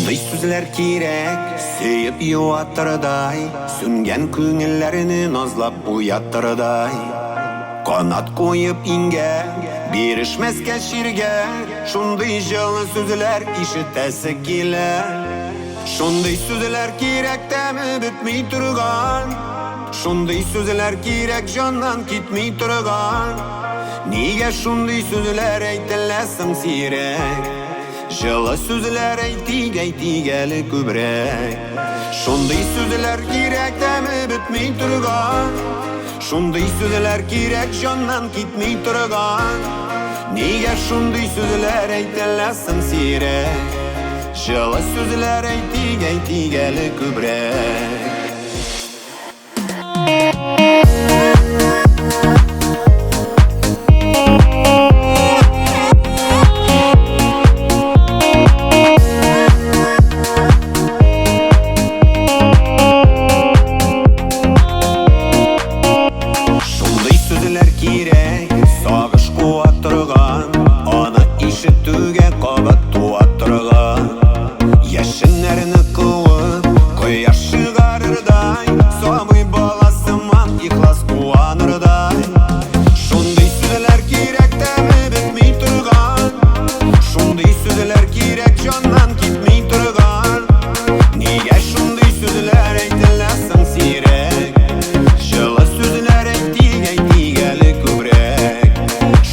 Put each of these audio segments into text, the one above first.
Şunday sözler kerek, seyip yuvattırday, süngen köngüllerini nazlap uyattırday. Kanat koyup inge, birişmezke şirge, şunday жылы sözler işitesi keler. Şunday sözler kerek demi bitmey turgan, şunday sözler kerek candan kitmey turgan. Nige şunday sözler eytilesin sirek, жылы sözler eytigeli kübrek. Şunday sözler kerek demi bitmey turgan, şunday sözler kerek candan kitmey turgan. Nige şunday sözler eytilesin sirek, жылы sözler eytigeli kübrek. Sağış kuattırgan, ana işitüge qabat tuattırgan. Yaşınlarını kılıp, koyaş çıgarırday, soğuy balasıman ihlas kuanırday. Şunday sözler kerek demi bitmey turgan, şunday sözler kerek candan kitmey turgan. Nige şunday sözler eytilesin sirek, жылы sözler eytigeli kübrek.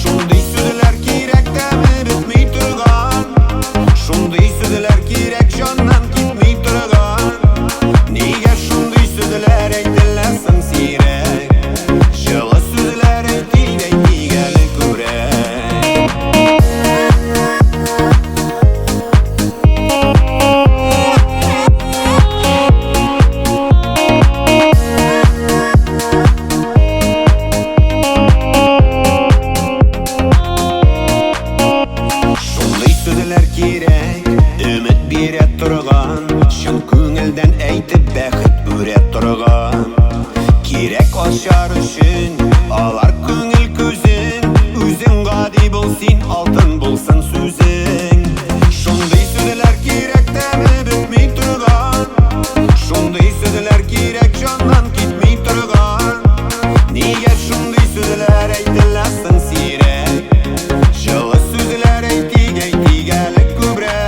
Şunday sözler kerek demi bitmey turgan, şunday sözler kerek candan kitmey turgan. Nige şunday sözler eytilesin sirek, жылы sözler eytigeli kübrek. Şunday sözler kerek, ümit bere turgan, şın köngülden eytip bäxit üre turgan. Kerek aşar üçün, alar köngül közün, üzün gadi bulsin, altın bulsun sözün. Şunday sözler kerek demi bitmey turgan, şunday sözler kerek candan kitmey turgan. Nige şunday sözler eytilesin sirek, жылы sözler eytigeli kübrek.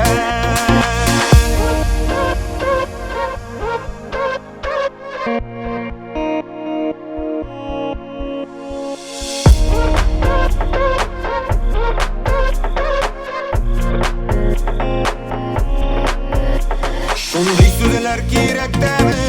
Şunday sözler kerek demi